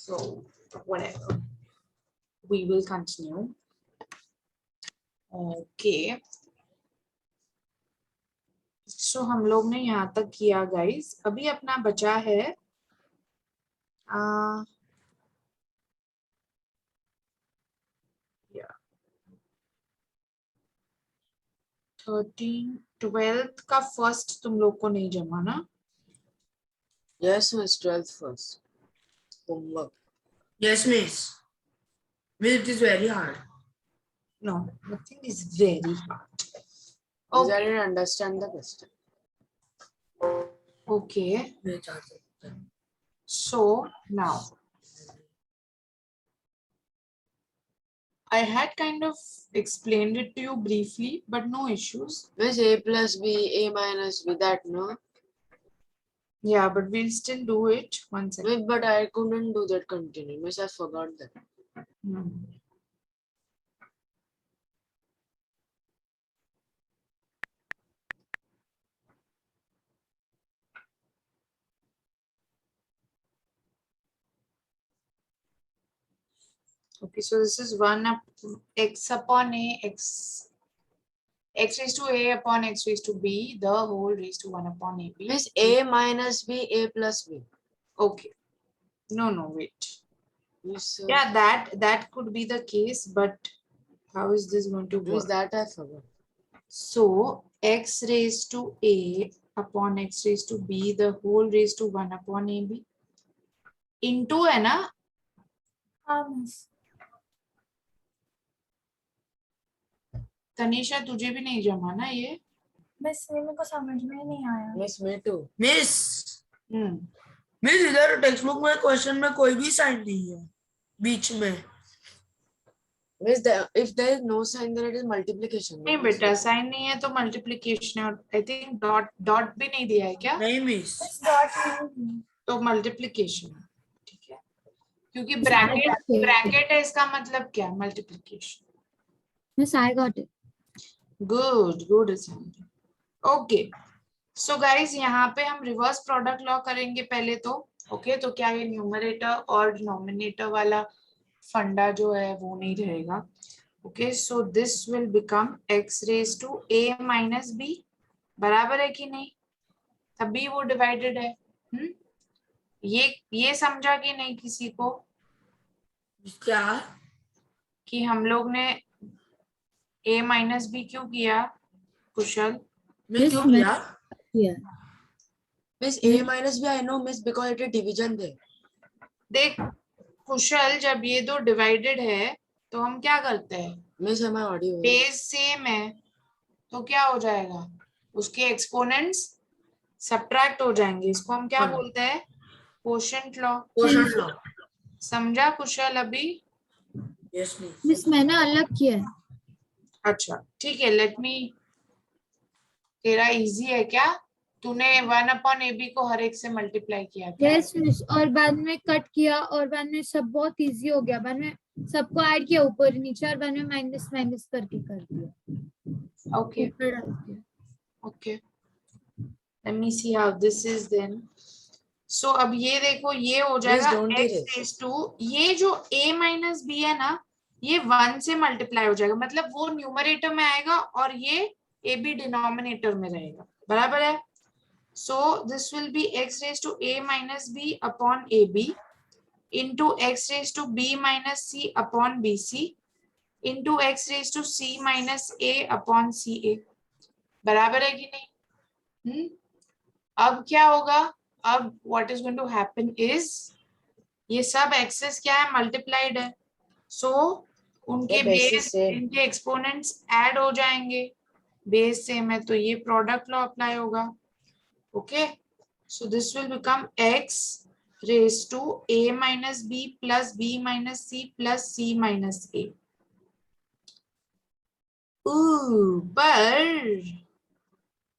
So whatever, we will continue. Okay, so हम लोग ने यहाँ तक किया गाइस. अभी अपना बचा है yeah 13 12th का फर्स्ट तुम लोग को नहीं जमा ना? Yes, miss. 12th first. Homework. Yes, miss. Miss, it is very hard. No, nothing is very hard. Miss, I Okay. didn't understand the question. Okay, Miss, also. so now I had kind of explained it to you briefly, but no issues. Miss, A plus B, A minus B, that no? Yeah, but we'll still do it. One second. Miss, but I couldn't do that continue. Miss, I forgot that. Hmm. Okay, so this is 1 up x upon a x raised to a upon x raised to b, the whole raised to 1 upon a b. Miss, A minus B, A plus B. Okay. No, wait. Miss, Yeah, that could be the case, but how is this going to Miss, work? that I forgot. So x raised to a upon x raised to b, the whole raised to 1 upon ab into है ना? हाँ miss. Tanisha तुझे भी नहीं जमा ना ये? Miss ये मेरे को समझ में ही नहीं आया. Miss, me too. Miss, हम्म. मिस इधर टेक्स्ट बुक में क्वेश्चन में कोई भी साइन नहीं है बीच में. Miss, if there is no sign, then it is multiplication. नहीं बेटा, साइन नहीं है तो मल्टीप्लिकेशन है. और आई थिंक डॉट भी नहीं दिया है क्या? नहीं मिस. मिस डॉट नहीं. तो मल्टीप्लिकेशन. ठीक है, क्योंकि ब्रैकेट है, इसका मतलब क्या? Multiplication. Miss I got it. Good assignment. Okay, so guys यहाँ पे हम रिवर्स प्रोडक्ट लॉ करेंगे पहले तो. ओके, तो क्या ये न्यूमरेटर और डिनोमिनेटर वाला फंडा जो है वो नहीं रहेगा. Okay, so this will become x raise to a minus b. बराबर है कि नहीं? तभी वो डिवाइडेड है. ये समझा कि नहीं किसी को क्या? कि हम लोग ने a माइनस b क्यों किया? कुशल, मैं क्यों किया? Miss, A minus B, I know, Miss, because it is division there. देख कुशल, जब ये दो डिवाइडेड है तो हम क्या करते हैं? Miss, am I audio? Base same है तो क्या हो जाएगा? उसके एक्सपोनेंट्स सब्ट्रैक्ट हो जाएंगे. इसको हम क्या बोलते हैं? Quotient law. क्वेश्चन लो. समझा कुशल अभी? Yes miss. मिस मैंने अलग किया है. अच्छा ठीक है, लेट मी. तेरा इजी है क्या? तूने 1 अपॉन ए बी को हर एक से मल्टीप्लाई किया क्या? यस मिस, और बाद में कट किया और बाद में सब बहुत इजी हो गया. बाद में सबको ऐड किया ऊपर नीचे और बाद में माइनस माइनस करके कर दिया. ओके ऊपर डाल दिया. Okay, let me see how this is then. So अब ये देखो, ये हो जाएगा don't x erase. Raise to, ये जो a माइनस बी है ना, ये 1 से मल्टीप्लाई हो जाएगा. मतलब वो न्यूमरेटर में आएगा और ये a b डिनोमिनेटर में रहेगा. बराबर है? So this will be x raise to a minus b upon a b into x raised to b minus c upon bc into x raised to c minus a upon ca. बराबर है कि नहीं? अब क्या होगा? अब what is going to happen is ये सब एक्सेस क्या है? मल्टीप्लाइड है. सो उनके The basis बेस, same. इनके एक्सपोनेंट्स ऐड हो जाएंगे. बेस सेम है तो ये प्रोडक्ट लॉ अप्लाई होगा. Okay, so this will become x raised to a minus b plus b minus c plus c minus a. Ooh, but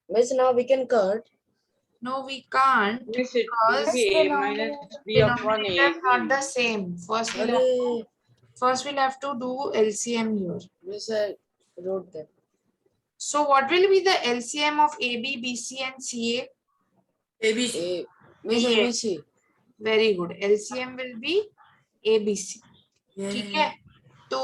Miss, now we can cut. no, we can't Miss, it will because be A minus B upon denominator A. not the same. First Arey, we'll have to do LCM here. Miss, I wrote that. So what will be the LCM of AB, BC and CA? ABC. A, Miss, Yeah. ABC. Very good. LCM will be ABC, ठीक है। तो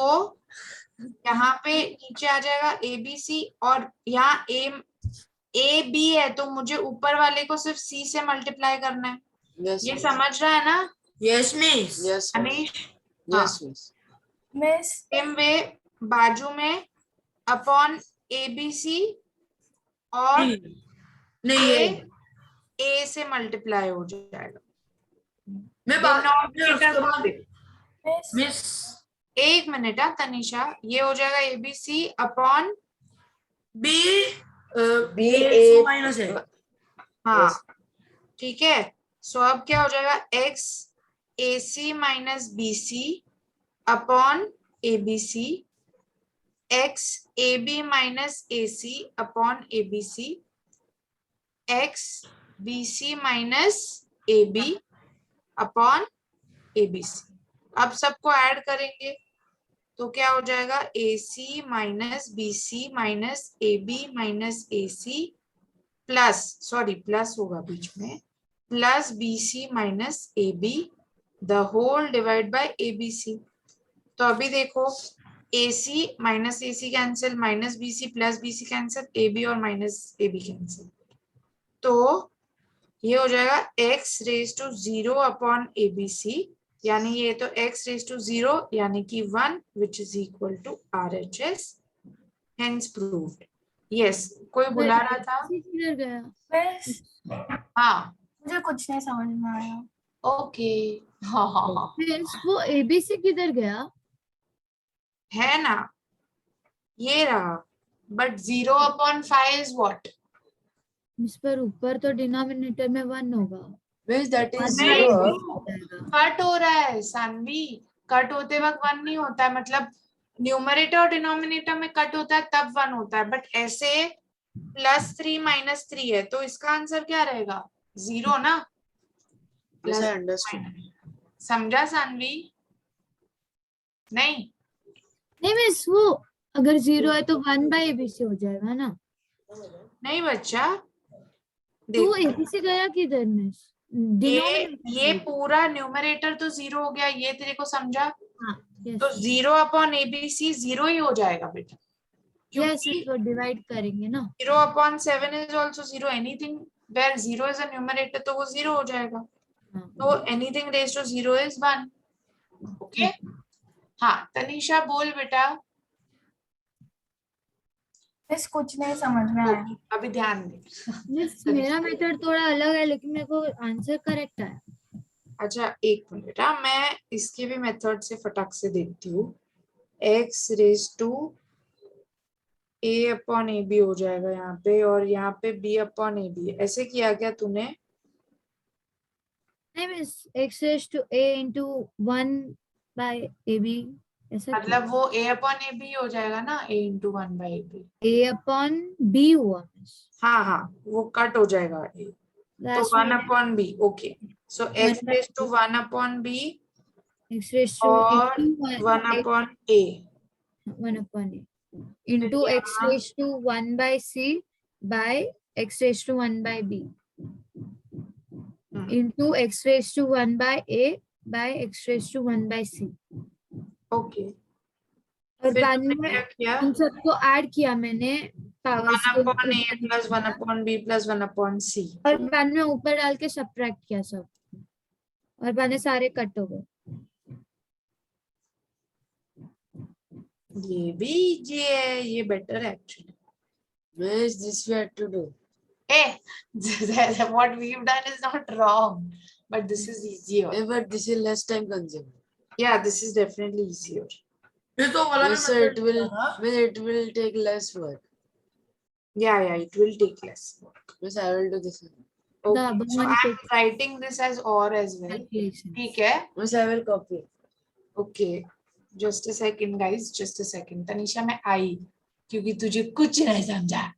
यहाँ पे नीचे आ जाएगा ABC और यहाँ A B है तो मुझे ऊपर वाले को सिर्फ C से मल्टीप्लाई करना है। Yes, ये miss. समझ रहा है ना Yes, miss. Yes, miss. Anish? Yes, miss. Miss same way बाजू में अपॉन ABC और नहीं ये ए से मल्टीप्लाई हो जाएगा। मैं बात Denominator उसके को बाद देख। मिस मिस एक मिनट तनीषा, ये हो जाएगा ABC upon B B A A minus है। हाँ Yes. ठीक है। सो अब क्या हो जाएगा x AC minus BC upon ABC, x AB minus AC upon ABC, x BC minus AB upon ABC। अब सबको ऐड करेंगे तो क्या हो जाएगा AC minus BC minus AB minus AC plus, sorry plus होगा बीच में, plus BC minus AB the whole divide by ABC। तो अभी देखो AC minus AC cancel, minus BC plus BC cancel, AB और माइनस AB कैंसिल। तो ये हो जाएगा x raise to 0 upon ABC, यानी ये तो x रेज टू 0 यानी कि 1 which is equal to RHS, hence proved. Yes, कोई बुला रहा था? ABC किधर गया? मिस हाँ मुझे कुछ नहीं समझ में आया। ओके, हाँ हाँ हाँ मिस वो ABC किधर गया? है ना, ये रहा। But 0 upon 5 is what? Miss पर ऊपर तो डिनोमिनेटर में 1 होगा। Miss, that is नहीं, zero. हो जाएगा। कट हो रहा है सानवी, कट होते वक्त 1 नहीं होता है, मतलब न्यूमरेटर और डिनोमिनेटर में कट होता है तब 1 होता है, बट ऐसे +3 -3 है तो इसका आंसर क्या रहेगा? 0 ना। Yes, I understood. समझा सानवी? नहीं नहीं मिस वो अगर 0 है तो 1/ABC हो जाएगा ना। नहीं बच्चा, तो वो देखो ABC गया किधर मिस? ये डिनोमिनेटर पूरा न्यूमरेटर तो 0 हो गया, ये तेरे को समझा? हाँ तो यस 0 अपॉन ABC 0 ही हो जाएगा बेटा, यस क्योंकि तो डिवाइड करेंगे ना। 0 upon 7 is also 0, anything where 0 is a numerator तो वो 0 हो जाएगा। हाँ तो anything raised to 0 is 1। Okay हाँ तनीषा बोल बेटा। मिस कुछ नहीं समझ में आया। अभी ध्यान दे। मिस मेरा मेथड थोड़ा अलग है लेकिन मेरे को आंसर करेक्ट है। अच्छा एक मिनट बेटा, मैं इसके भी मेथड से फटाक से देखती हूँ। x raise to a upon A B हो जाएगा यहाँ पे, और यहाँ पे b अपॉन ए बी। ऐसे किया क्या तूने? नहीं miss x raised to a into 1/ab ऐसा मतलब वो a अपॉन ए बी हो जाएगा ना, a into 1/b। a upon b हुआ मिस। हाँ हाँ वो कट हो जाएगा a, तो Last 1 में upon b। Okay so x raise to 1 upon b x raised to और into 1 upon a 1 upon a into x यहाँ- raised to 1/c by x raised to 1/b into x raised to 1/a by x raised to 1/c। Okay और फिर बाद तुमने में क्या किया? उन सबको ऐड किया मैंने 1 powers upon a plus 1 upon b plus 1 upon c। और बाद में ऊपर डाल के सब्ट्रैक्ट किया सब और बाद में सारे कट हो गए। ये भी इजी है, ये बेटर है actually. Miss, this we had to do. Hey, what we've done is not wrong, but this is easier. Eh, but this is less time consuming. Yeah, this is definitely easier. ये तो वाला Yes, sir, it will. Miss, it will take less work. Yeah, it will take less work. Miss, I will do this one. Okay, The so one I'm takes writing this as or as well. calculation। ठीक है? Miss, I will copy. Okay, just a second, guys. Just a second. Tanisha मैं आई क्योंकि तुझे कुछ नहीं समझा।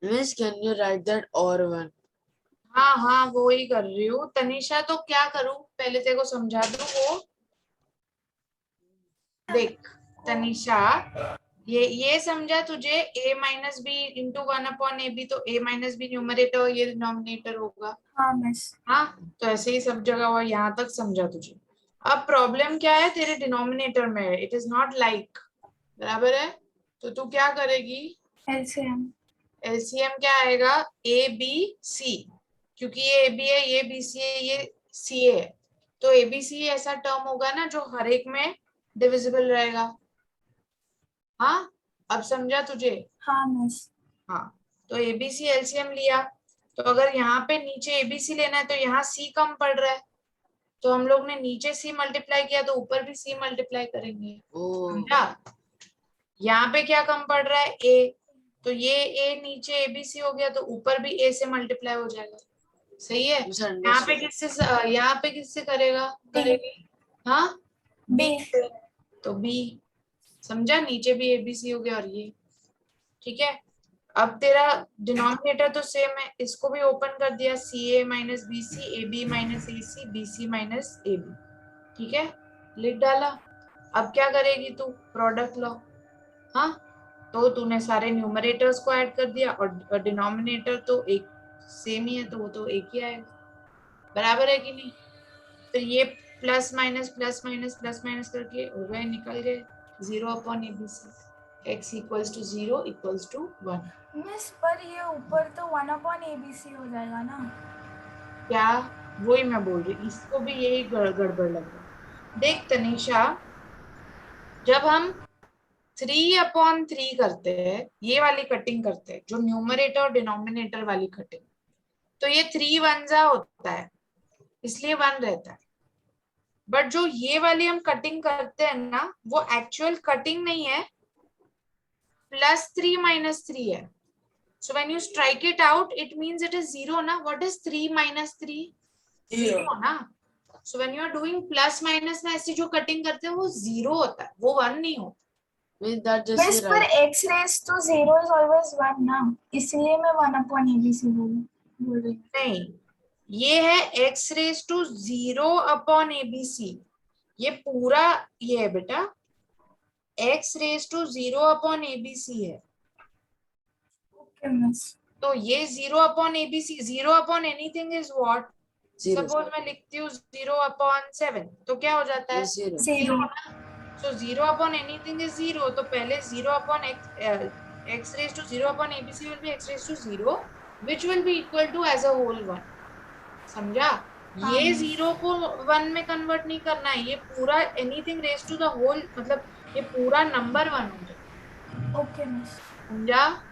Miss, can you write that or one? हाँ हाँ वो ही कर रही हूँ तनिषा। तो क्या करूँ, पहले तेरे को समझा दूँ वो। देख तनिषा, ये समझा तुझे, a minus B into 1/ab, तो a माइनस बी न्यूमरेटर और ये डिनोमिनेटर होगा। हाँ मिस। हाँ, तो ऐसे ही सब जगह हुआ, यहाँ तक समझा तुझे। अब प्रॉब्लम क्या है, तेरे डिनोमिनेटर में है, इट इज नॉट लाइक, बराबर है। तो तू क्या करेगी, एलसीएम। एलसीएम क्या आएगा, ए बी सी, क्योंकि ये ए बी है, ये बी सी है, ये सी है, तो ए बी सी ऐसा टर्म होगा ना जो हर एक में डिविजिबल रहेगा। हाँ, अब समझा तुझे। हाँ मिस। हाँ, तो एबीसी एलसीएम लिया, तो अगर यहाँ पे नीचे एबीसी लेना है तो यहाँ सी कम पड़ रहा है, तो हम लोग ने नीचे सी मल्टीप्लाई किया तो ऊपर भी सी मल्टीप्लाई करेंगे। Oh, समझा। यहाँ पे क्या कम पड़ रहा है, ए, तो ये ए नीचे एबीसी हो गया तो ऊपर भी ए से मल्टीप्लाई हो जाएगा। सही है। Miss, यहाँ पे understood. यहाँ पे किससे करेगा, करेगी, हाँ बी। तो बी। समझा, नीचे भी एबीसी हो गया और ये, ठीक है। अब तेरा डिनोमिनेटर तो सेम है, इसको भी ओपन कर दिया, c a minus b c, a b minus a c, b c minus a b, ठीक है, लिख डाला। अब क्या करेगी तू, प्रोडक्ट लो। हाँ, तो तूने सारे न्यूमरेटर्स को ऐड कर दिया और डिनोमिनेटर तो एक सेम ही है, तो वो तो एक ही आएगा, बराबर है कि नहीं। फिर ये plus minus plus minus plus minus करके हो गए, निकल गए 0/ABC, x equals to 0 equals to 1। Miss पर ये ऊपर तो 1/ABC हो जाएगा ना। क्या, वही मैं बोल रही, इसको भी यही गड़बड़ लग रहा है। देख तनिषा, जब हम 3/3 करते हैं, ये वाली कटिंग करते हैं, जो न्यूमरेटर और डिनोमिनेटर वाली कटिंग, तो ये 3 1 होता है, इसलिए 1 रहता है। बट जो ये वाली हम कटिंग करते हैं ना, वो एक्चुअल कटिंग नहीं है, +3 -3 है। So when you strike it out, it means it is 0 ना. What is 3 - 3? 0 ना. So when you are doing plus minus में ऐसी जो कटिंग करते हैं वो 0 होता है, वो 1 नहीं होता। Miss, that just miss be पर right. x raised to 0 is always 1 ना, इसलिए मैं 1/ABC बोल रही हूँ। नहीं, ये है x raised to 0/ABC, ये पूरा ये है बेटा, x raised to 0/ABC है। Okay miss. तो ये 0/ABC, 0/anything is what? Zero. Suppose मैं लिखती हूँ 0/7, तो क्या हो जाता है, Miss, zero. 0। So 0/anything is 0, तो पहले 0/x raised to 0/ABC will be x raised to 0, which will be equal to as a whole 1। समझा, ये 0 को 1 में कन्वर्ट नहीं करना है, ये पूरा anything raised to the whole, मतलब ये पूरा नंबर 1 हो जाए। Okay miss. समझा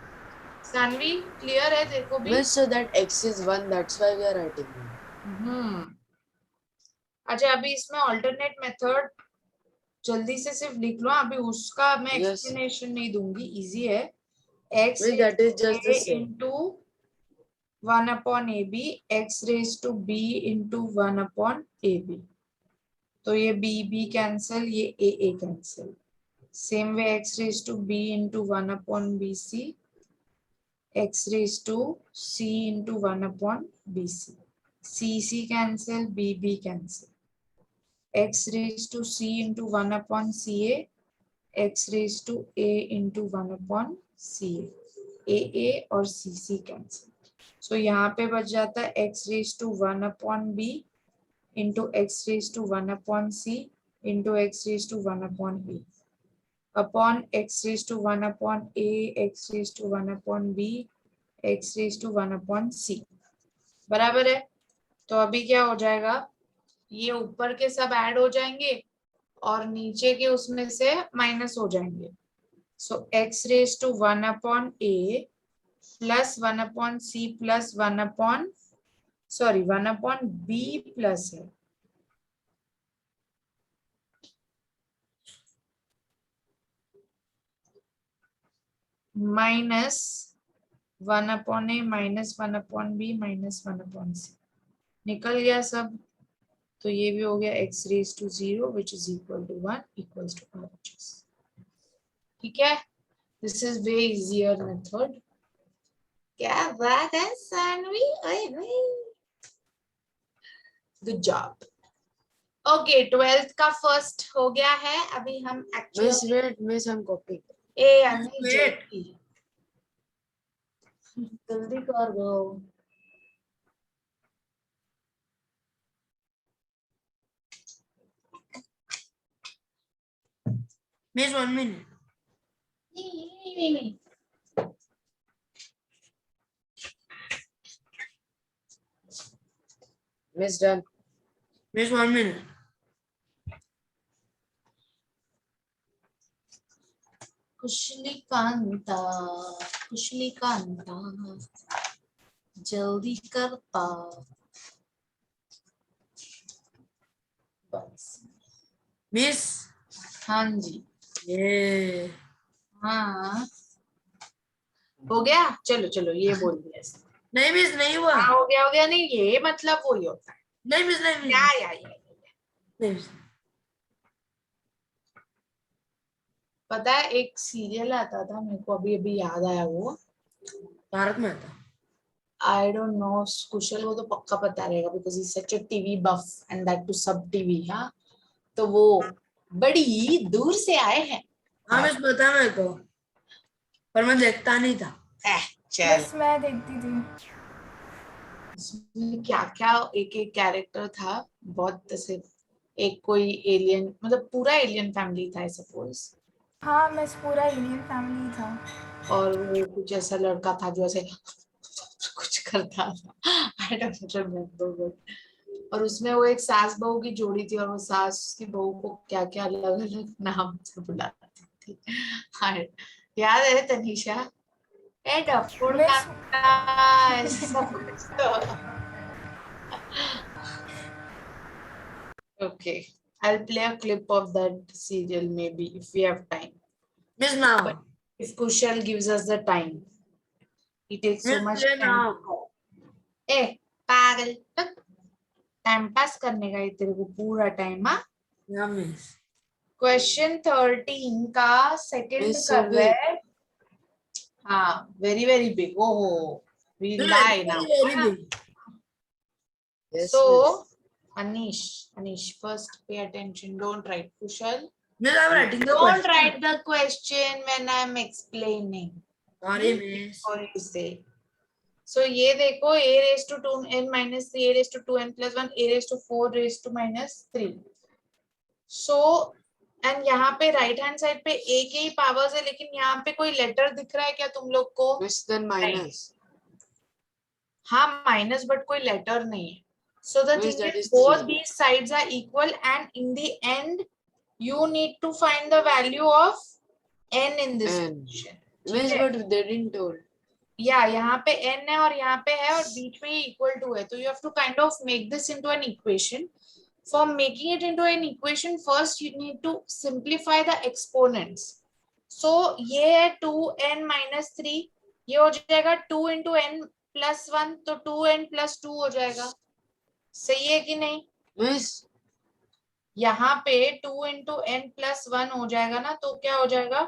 सानवी, क्लियर है तेरे को भी। Miss, so that x is 1, that's why we are writing 1. अच्छा, अभी इसमें ऑल्टरनेट मेथड जल्दी से सिर्फ लिख लो, अभी उसका मैं Yes. एक्सप्लेनेशन नहीं दूंगी, इजी है। x Miss, that is just the same. into 1/AB, x raised to b into 1/AB, तो ये b कैंसिल, ये a cancel. Same way x raised to b into 1/BC, x raised to c into 1/BC, c cancel, b cancel, x raised to c into 1/CA, x raised to a into 1/CA, a और c cancel। So यहाँ पे बच जाता है x raised to 1/B into x raised to 1/C into x raised to 1/A upon x raised to 1/A, x raised to 1/B, x raised to 1/C, बराबर है। तो अभी क्या हो जाएगा, ये ऊपर के सब ऐड हो जाएंगे और नीचे के उसमें से माइनस हो जाएंगे। सो x raised to 1/A plus 1/C plus 1/B plus है, minus 1/A minus 1/B minus 1/C, निकल गया सब। तो ये भी हो गया x raised to 0 which is equal to 1 equals to RHS। ठीक है, this is way easier method. क्या बात है Saanvi, good job. Okay 12th का फर्स्ट हो गया है। अभी हम Miss, actual wait, Miss, I'm copying. ए अन्नी Wait. जल्दी कर दो। Miss, 1 minute. नहीं। Miss, done. Miss, 1 minute. कुशली कांता जल्दी करता बस। Miss. हाँ जी, Yeah. हाँ हो गया। चलो चलो ये बोल दिया। नहीं मिस, नहीं हुआ। हाँ हो गया नहीं, ये मतलब वही होता है। नहीं मिस, नहीं मिस। या नहीं मिस। पता है एक सीरियल आता था, मेरे को अभी अभी याद आया वो, भारत में था। आई डोंट नो कुशल को तो पक्का पता रहेगा बिकॉज ही such a TV buff and that too Sab TV. हाँ तो वो बड़ी दूर से आए हैं। हाँ मिस, पता है मेरे को, पर मैं देखता नहीं था। चल बस मैं देखती थी। इसमें क्या क्या एक एक कैरेक्टर था, बहुत ऐसे एक कोई एलियन, मतलब पूरा एलियन फैमिली था आई सपोज, हाँ मिस, पूरा इंडियन फैमिली था। और वो कुछ ऐसा लड़का था जो ऐसे कुछ करता था, आई डोंट रिमेम्बर बट, और उसमें वो एक सास बहू की जोड़ी थी और वो सास की बहू को क्या क्या अलग अलग नाम से बुलाती थी। हाँ याद है तनीषा? ए डफुड़ मिस का ऐसा कुछ तो। Okay, I'll play a clip of that serial maybe if we have time. Miss now. But if Kushal gives us the time, he takes so miss much play time. Now. ए पागल, time पास करने का ये तेरे को पूरा time. हाँ हाँ मिस। क्वेश्चन 13 का सेकंड Miss, कर so रहे big. हैं। हाँ वेरी बिग। ओहो we lie now. Very big. Yes, So Miss. Anish first pay attention, don't write Kushal. Miss I am writing the Don't question. write the question when I'm explaining. Sorry miss. Or you say. So ये देखो a raised to 2n minus 3, a raised to 2n plus 1, a raised to 4 raised to minus 3. So and यहाँ पे right hand side पे a के ही powers है, लेकिन यहाँ पे कोई लेटर दिख रहा है क्या तुम लोग को? Miss, then minus. हाँ माइनस बट कोई लेटर नहीं है. So the Miss, thing that is is both 3. these sides are equal and in the end you need to find the value of n in this N. equation. Miss, but they didn't told. या यहाँ पे n है और यहाँ पे है और बीच में ही इक्वल टू है, तो you have to kind of make this into an equation. For making it into an equation first you need to simplify the exponents. So ये है 2n minus 3, ये हो जाएगा 2 into n plus 1, तो 2n plus 2 हो जाएगा. सही है कि नहीं? Miss, यहाँ पे 2 into n plus 1 हो जाएगा ना, तो क्या हो जाएगा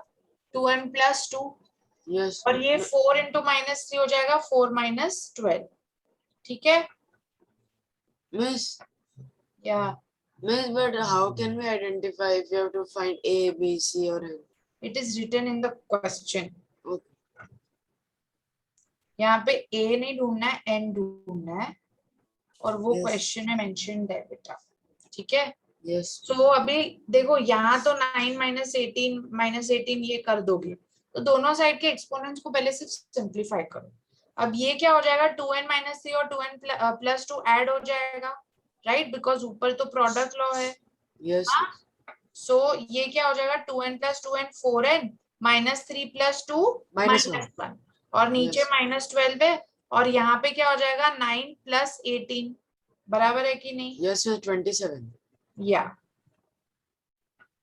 2n plus 2, yes. और ये 4 into minus 3 हो जाएगा 4 minus 12. ठीक है? Miss, या Miss, but how can we identify if you have to find A, B, C, or N? it is written in the question. Okay. यहाँ पे a नहीं ढूंढना है, n ढूंढना है, और वो Yes. क्वेश्चन में मेंशन्ड है बेटा. ठीक है? Yes. तो अभी देखो यहाँ तो 9 minus 18 ये कर दोगे, तो दोनों साइड के एक्सपोनेंट्स को पहले सिर्फ सिंप्लीफाई करो. अब ये क्या हो जाएगा 2n minus 3 और 2n plus 2 ऐड हो जाएगा, राइट? बिकॉज ऊपर तो प्रोडक्ट लॉ है. Yes. सो ये क्या हो जाएगा 2n plus 2n 4n minus 3 plus 2 Minus minus 1, और नीचे Yes. minus 12 है, और यहाँ पे क्या हो जाएगा 9 plus 18. बराबर है कि नहीं? Yes, Miss, 27. या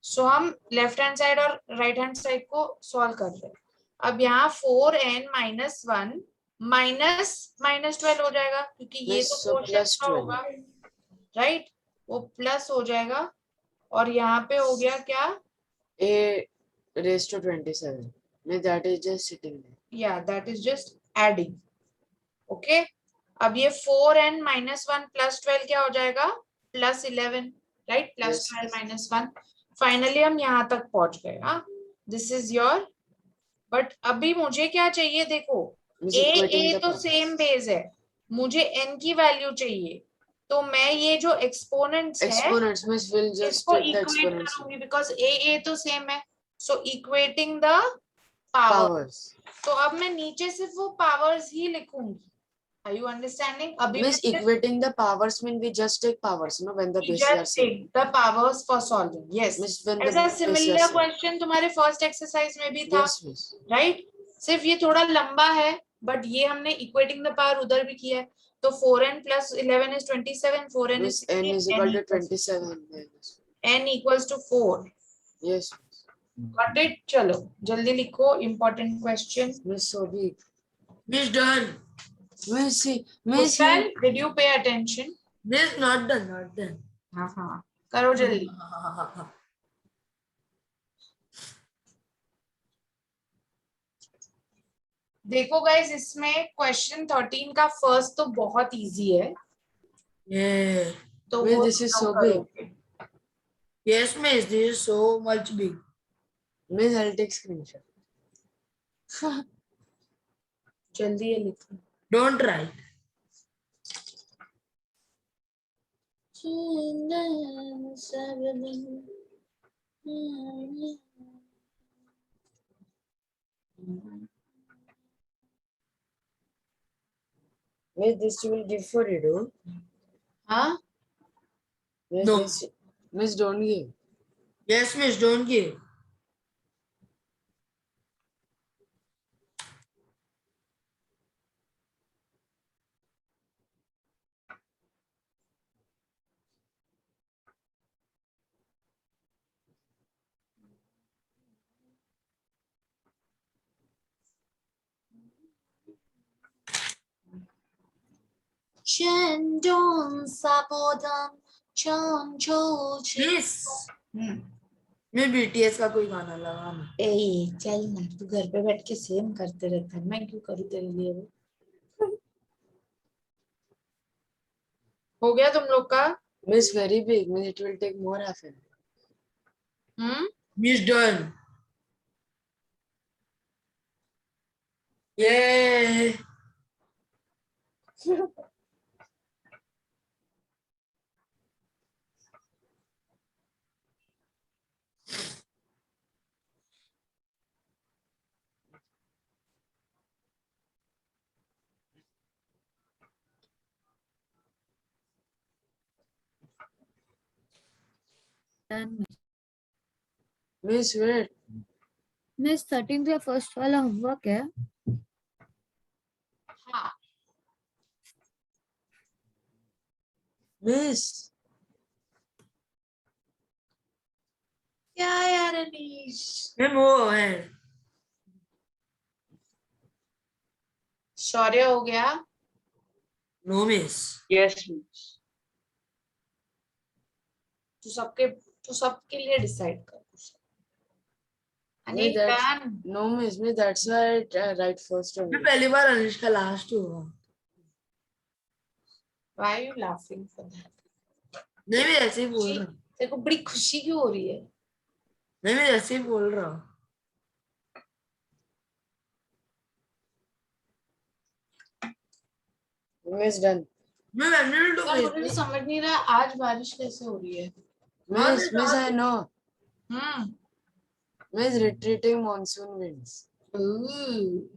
सो हम लेफ्ट हैंड साइड और राइट हैंड साइड को सॉल्व कर रहे हैं. अब यहाँ 4n minus 1 minus minus 12 हो जाएगा, क्योंकि ये Yes, तो so क्वोशिएंट plus का 12. होगा, राइट? वो प्लस हो जाएगा, और यहाँ पे हो गया क्या? A raised to 27. Miss, that is just sitting there. या that is just adding. Okay अब ये 4n माइनस 1 प्लस 12 क्या हो जाएगा plus 11 right plus Yes. 12 minus 1 finally हम यहाँ तक पहुंच गए हाँ दिस इज योर बट अभी मुझे क्या चाहिए देखो Miss, A equating A the तो powers. सेम बेस है मुझे n की वैल्यू चाहिए तो मैं ये जो एक्सपोनेंट्स है Exponents, Miss, will just इसको take the इक्वेट exponents. करूंगी बिकॉज ए तो सेम है सो इक्वेटिंग द पावर Powers. तो अब मैं नीचे सिर्फ वो पावर्स ही लिखूंगी आर यू अंडरस्टैंडिंग अभी Miss, equating the powers mean we just take powers, no, when the bases are just same. take the powers for solving yes Miss, when the ऐसा bases are similar same. Question तुम्हारे first exercise में भी था Yes, Miss. Right सिर्फ ये थोड़ा लंबा है बट ये हमने इक्वेटिंग द पावर उधर भी किया है तो 4n plus 11 is 27 4n Miss, is n 16 is equal to equals- 27. Yes. n equals to 4 Yes. got it चलो जल्दी लिखो important question Miss, so big. Miss done. Miss, see, Miss, Kushal, did you pay attention Miss not done, not done. हाँ करो जल्दी देखो guys इसमें question 13 का first तो बहुत इजी है Yeah. तो Miss, वो this is तुम so लोग big. करोगे। Yes, Miss. This is so much big. Miss, I'll take screenshot. जल्दी ये लिखो Don't write. Miss, this you will give for you, do? हाँ Miss, No. this, Miss, don't give. Yes, Miss. Don't give. Miss. मैं BTS का कोई गाना लगाना ए चल ना तू घर पे बैठ के सेम करते रहता है मैं क्यों करूँ तेरे लिए वो हो गया तुम लोग का Miss, very big. Miss, it will take more half an hour. Miss done. Yeah. Done. Miss, wait. Miss 13 का फर्स्ट वाला होमवर्क है हाँ Miss. क्या यार अनीश मैम वो है शौर्य हो गया नो मिस Yes, miss. तू सबके लिए डिसाइड कर Anish that's- done No, Miss, Miss, that's why I write first only. मैं पहली बार अनिश का लास्ट हुआ why are you laughing for that नहीं मैं ऐसे ही बोल रहा हूँ तेरे को बड़ी खुशी क्यों हो रही है नहीं मैं ऐसे ही बोल रहा हूँ Miss, done. मैं मैनुअल तो पर मुझे तो समझ नहीं रहा आज बारिश कैसे हो रही है Miss, Miss, I know. Hmm Miss, retreating monsoon winds. Ooh.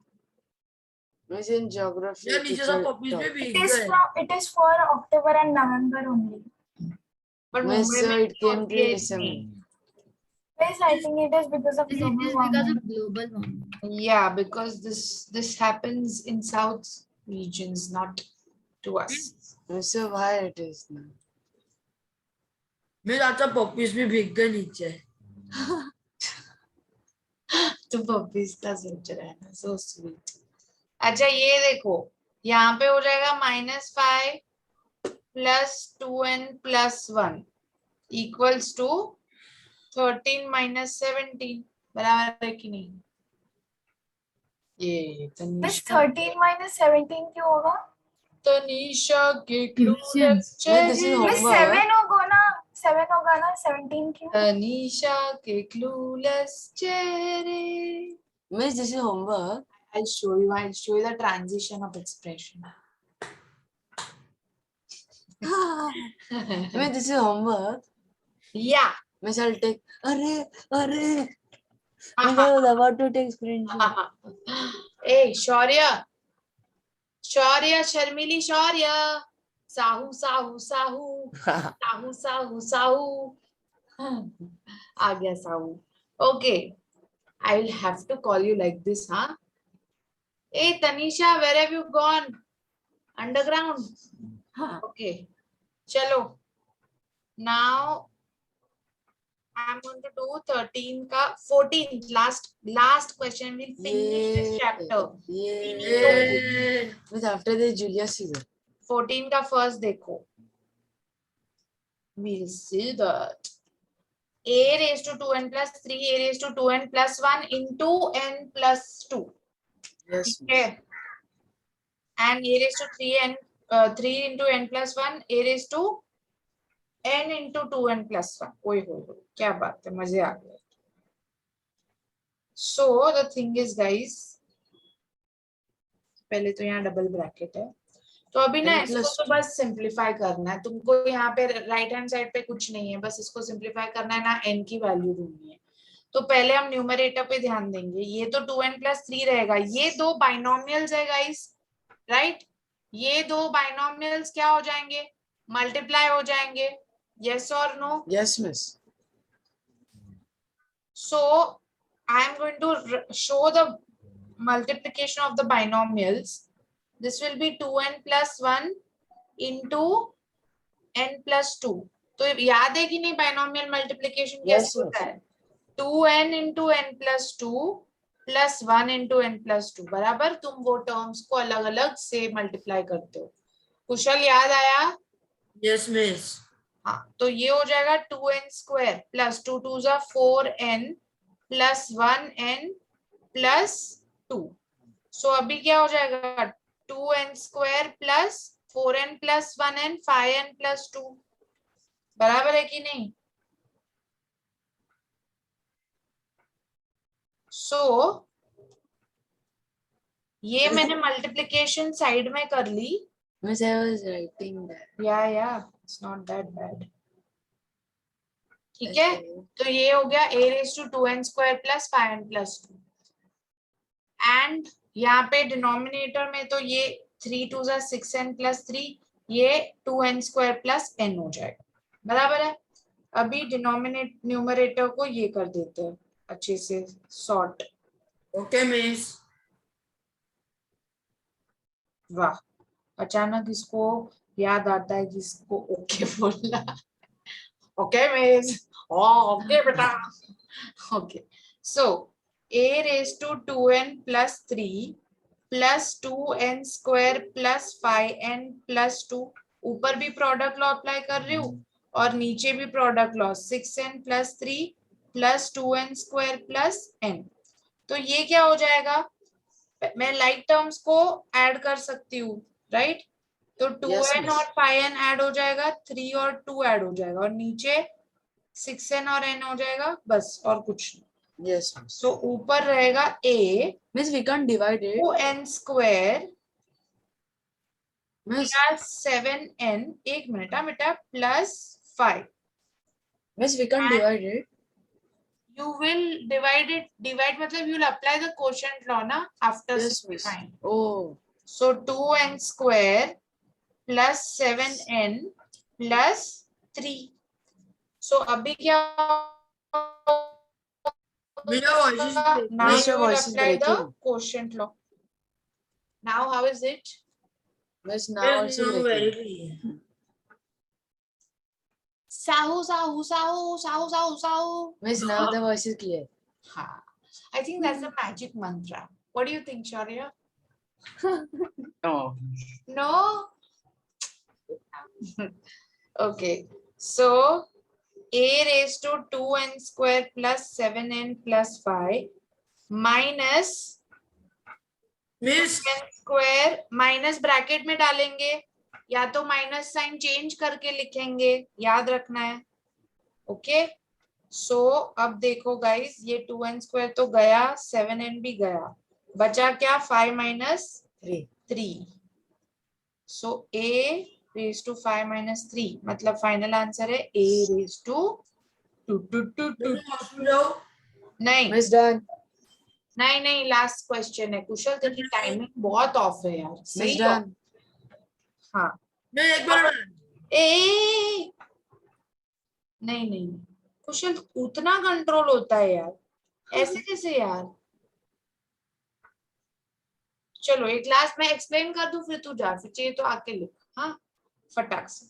Miss, in geography. यार नीचे सब teacher कॉपीज में taught. भी It is for October and November only. But Miss, Mumbai में it came होती to है December. इतनी। Yes, I think it is because of It global is because warming. of global warming. Yeah, because this happens in south regions, not to us. Miss, so why it is now? मेरे चाचा poppies भी भीग गए नीचे तो puppies का सोच रहा है ना सो स्वीट अच्छा ये देखो यहाँ पे हो जाएगा -5 plus 2n plus 1 equals to 13 - 17 बराबर है कि नहीं ये मिस तनीषा 13 माइनस 17 क्यों होगा? तनीषा के Division. clueless Wait, this is चेहरे मिस homework. 7 होगा ना, 7 होगा ना, 17 क्यों? तनीषा के clueless चेहरे. Miss, this is homework. I'll show you the transition of expression. Miss, this is homework. Yeah. Miss, I'll take. Arre. Miss, I was about to take screenshot. Hey, Shaurya, Sharmili, Shaurya. Sahu. आ गया Sahu. Okay, I will have to call you like this, huh? Hey, Tanisha, where have you gone? Underground. Okay, chalo. Now I'm going to do 13 ka 14th last question. We'll finish this chapter. Yay. Miss, after this, Julius Caesar. 14 का first देखो. We'll see that a raised to 2n plus 3 a raised to 2n plus 1 into n plus 2. Yes. Okay. And a raised to 3n 3 into n plus 1 a raised to n into 2n plus 1. ओए होए क्या बात है, मजे आ गए. So the thing is guys, पहले तो यहाँ डबल ब्रैकेट है, तो अभी ना N इसको plus तो 2. बस सिंप्लीफाई करना है तुमको. यहाँ पे राइट हैंड साइड पे कुछ नहीं है, बस इसको सिंप्लीफाई करना है ना, n की वैल्यू ढूंढनी है. तो पहले हम न्यूमरेटर पे ध्यान देंगे. ये तो 2n plus 3 रहेगा. ये दो बाइनोमियल्स है गाइस, राइट. ये दो बाइनोमियल्स क्या हो जाएंगे, मल्टीप्लाई हो जाएंगे. yes or no? Yes, Miss. So I am going to show the multiplication of the binomials. This will be 2n plus 1 into n plus 2. तो याद है कि नहीं binomial multiplication कैसे होता है? 2n into n plus 2 plus 1 into n plus 2 बराबर तुम वो टर्म्स को अलग अलग से मल्टीप्लाई करते हो. कुशल याद आया? Yes, miss. हाँ, तो ये हो जाएगा 2n स्क्वायर प्लस 2 2 जा 4n प्लस 1n प्लस 2. सो अभी क्या हो जाएगा 2n square plus 4n plus 1n 5n plus 2. बराबर है कि नहीं? सो ये मैंने मल्टीप्लिकेशन साइड में कर ली. Miss, I was writing that. या इट्स नॉट दैट बैड. ठीक है, तो ये हो गया a raised to 2n square plus 5n plus 2. And यहाँ पे डिनोमिनेटर में तो ये 3 2 जा 6n प्लस 3, ये 2n स्क्वायर प्लस n हो जाएगा. बराबर है. अभी न्यूमरेटर को ये कर देते हैं अच्छे से सॉर्ट. Okay, miss. वाह, अचानक इसको याद आता है कि इसको ओके बोलना. ओके मिस, ओके बेटा. Okay, so a raised to 2n plus 3 plus 2n square plus 5n plus 2. ऊपर भी प्रोडक्ट लॉ अप्लाई कर रही हूँ और नीचे भी product law. 6n plus 3 plus 2n square plus n. तो ये क्या हो जाएगा, मैं लाइक टर्म्स को ऐड कर सकती हूँ, राइट. तो 2n और 5n ऐड हो जाएगा, 3 और 2 ऐड हो जाएगा और नीचे 6n और n हो जाएगा, बस और कुछ नहीं. Yes, Miss. तो ऊपर रहेगा a Miss, we can't divide it. 2n square Miss, plus 7n, एक मिनट बेटा, plus 5. Miss, we can't divide it. You will divide it. Divide मतलब you will apply the quotient law ना after Yes, Miss. simplifying. Oh, So 2n square plus 7n plus 3. So अभी क्या? Your voice is breaking. Now Miss, you your will voice is apply the breaking. quotient law. Now how is it? Miss, now Yes, also no, very breaking. clear. Sahu sahu sahu sahu sahu sahu. Miss, now the voice is clear. Ha. I think that's a magic mantra. What do you think, Shaurya? No. No? Okay. So a raised to 2n square plus 7n plus 5 minus miss square minus bracket में डालेंगे या तो minus sign change करके लिखेंगे, याद रखना है। Okay so अब देखो गाइस, ये 2n स्क्वायर तो गया, 7n भी गया, बचा क्या 5 minus 3। So a raise to 5 minus 3 मतलब फाइनल आंसर है a रेज टू 2 नहीं मिस डन नहीं नहीं, लास्ट क्वेश्चन है कुशल, तेरी टाइमिंग बहुत ऑफ है यार। मिस सही डन हाँ मैं एक बार ए नहीं नहीं कुशल, उतना कंट्रोल होता है यार, ऐसे कैसे यार। चलो एक लास्ट मैं एक्सप्लेन कर दूं फिर तू जा, फिर चाहिए तो आके लिख, हाँ फटाक से।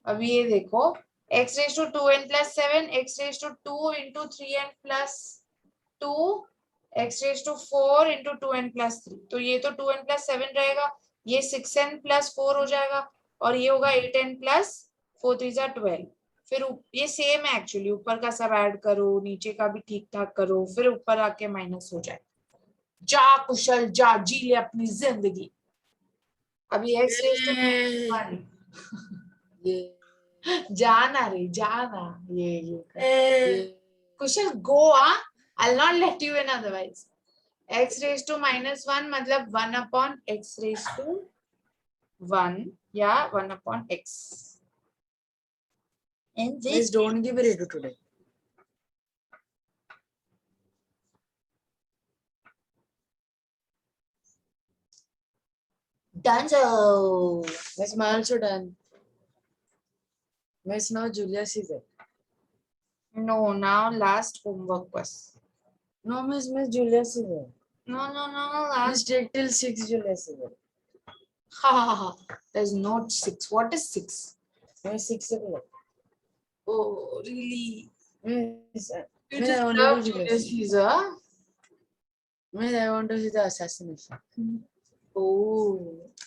अभी ये देखो, x raise to 2n plus 7, x raise to 2 into 3n plus 2, x raise to 4 into 2n plus 3, तो ये तो 2n प्लस 7 रहेगा, ये 6n प्लस 4 हो जाएगा, और ये होगा 8n प्लस 4 3 12। फिर ये सेम है एक्चुअली, ऊपर का सब ऐड करो, नीचे का भी ठीक ठाक करो, फिर ऊपर आके माइनस हो जाए। जा कुशल जा, जी ले अपनी जिंदगी। अभी एक्स रेज टू 1 ये जाना रे जाना, ये ये कुशल गो I'll not let you in otherwise. x raised to -1 मतलब 1 upon x raised to 1 या 1 upon x. And miss this don't give redo today done so. Miss मैं also done miss now Julius is it No, now last homework was. No miss Julius is it No, miss last. Take till 6 Julius is it Ha ha ha. There's no 6. What is 6? Miss 6 o'clock Oh, really? Miss You Miss, I just want to love go to Julius this. Caesar. Miss I want to see the assassination Oh,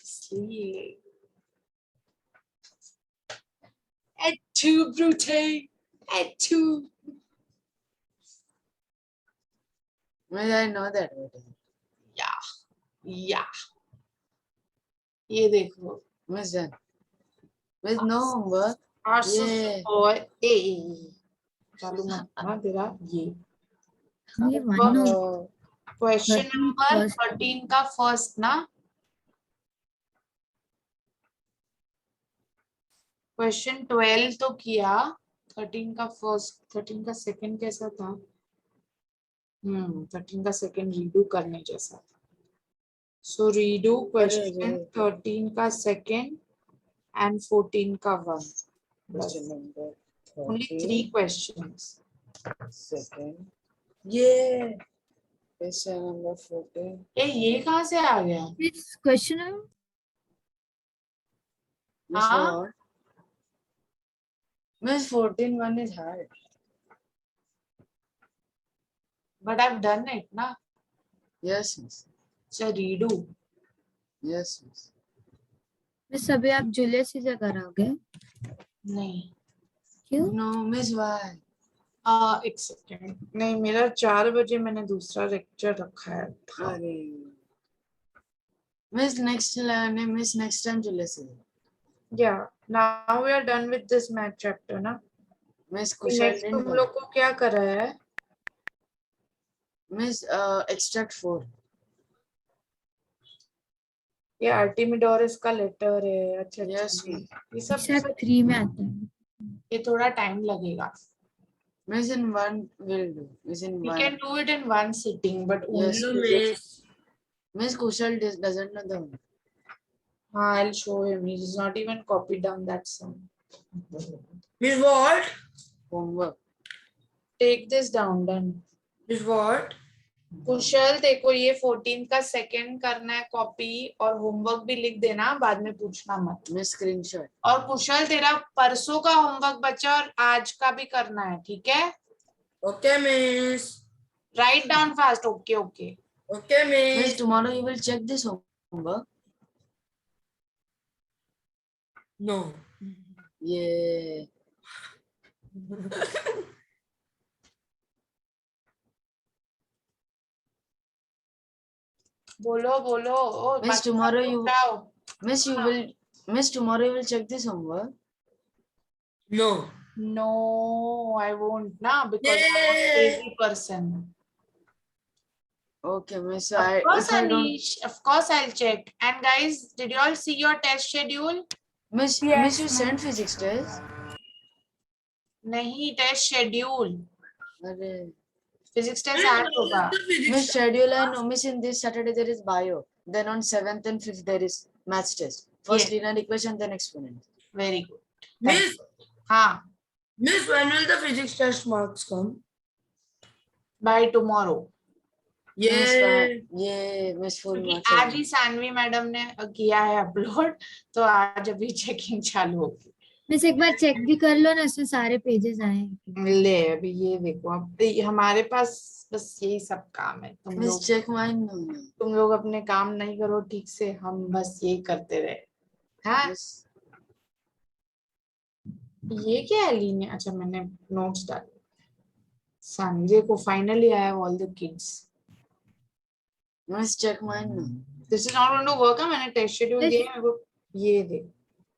sleep. Et tu, Brute. Et tu. Miss I know that Yeah. ये देखो. Miss done miss no homework Arsus Yeah. boy. ए. चालू मत करना तेरा ये. ये one हो Question 13 number first. 13 का first ना. Question 12 तो किया. 13 का first, 13 का second कैसा था? 13 का second redo करने जैसा था. So redo question 13 का second and 14 का 1. Question number Only 13 3 questions. second ये question number 14 ये कहाँ से आ गया? This question है Miss हाँ? what? Miss 14 one is hard. But I've done it ना. Yes miss. So redo. Yes miss. Miss अभी आप जूलियस सीजर कराओगे नहीं. क्यों No miss why? एक सेकेंड. नहीं, मेरा 4 बजे मैंने दूसरा लेक्चर रखा है. अरे Miss next time Julius is Yeah. Now we are done with this math chapter ना. Miss Kushal Next तुम लोग को क्या कर रहा है? Miss extract 4 ये आर्टिमिडोरस का लेटर है. अच्छा Yes अच्छा. miss. ये सब शायद 3 में आता है ये थोड़ा टाइम लगेगा. Miss in one will do. Miss in We one. can do it in one sitting, but Yes, only Miss Kushal doesn't know the I'll show him. He's not even copied down that sum. Miss what? homework. Take this down. Done. Miss what? कुशल देखो, ये 14 का second करना है copy, और homework भी लिख देना, बाद में पूछना मत. Miss screenshot. और कुशल तेरा परसों का होमवर्क बचा और आज का भी करना है, ठीक है? Okay miss. Write down fast. Okay okay. Okay Miss miss. tomorrow you will check this homework. No. Yeah. बोलो बोलो ओ Miss, बच्चा tomorrow you- उठाओ। Miss, tomorrow you will check this homework. No. No, I won't na because I Yay! have 80%. Okay, Miss. Of course, If I don't, Anish. Of course, I'll check. And guys, did you all see your test schedule? Miss, Yes, Miss, you ma'am. sent physics test. नहीं, test schedule. अरे, Physics test add होगा. Miss, schedule I know. Miss, in this Saturday there is bio. Then on 7th and 5th there is maths test. First Yes. linear equation, then exponent. Very good. Miss, हाँ, Miss, when will the physics test marks come? by tomorrow. Yay! ये Miss full क्योंकि marks. आज ही Saanvi madam ने किया है upload, तो आज अभी चेकिंग चालू होगी. मिस एक बार चेक भी कर लो ना, इसमें सारे पेजेस आए हैं। ले अभी ये देखो, अब हमारे पास बस यही सब काम है. Miss, check mine now. तुम लोग अपने काम नहीं करो ठीक से, हम बस यही करते रहे. हाँ, Miss, ये क्या है लीनियर? अच्छा, मैंने नोट्स डाले. संजय को finally I have all the kids. Miss, check mine now. This is not going to work. मैंने टेस्ट शेड्यूल दिया है मेरे को. ये देख,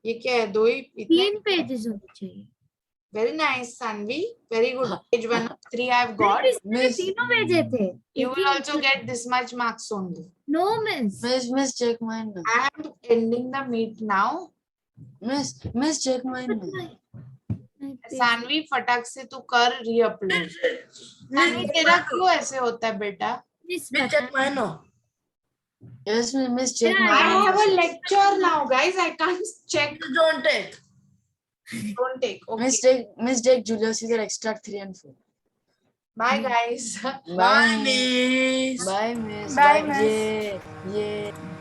ये क्या है? दो ही इतने. 3 पेजेस होने चाहिए। Very nice Saanvi, very good. Page 1 of 3 I have got. इसमें Miss, तीनों भेजे थे। You will also get this much marks only. No miss. Miss, check mine now. I am ending the meet now. Miss, check mine now. Saanvi फटाक से तू कर reupload. Saanvi तेरा क्यों ऐसे होता है बेटा? Miss Miss, check mine now. Yes, Miss, check Yeah, I mine. have a lecture now, guys. I can't check. Miss, don't take. Don't take. Okay. Miss, take Julius Caesar extract 3 and 4. Bye, guys. Bye, Miss. Bye, Miss. Bye, Miss. Yeah.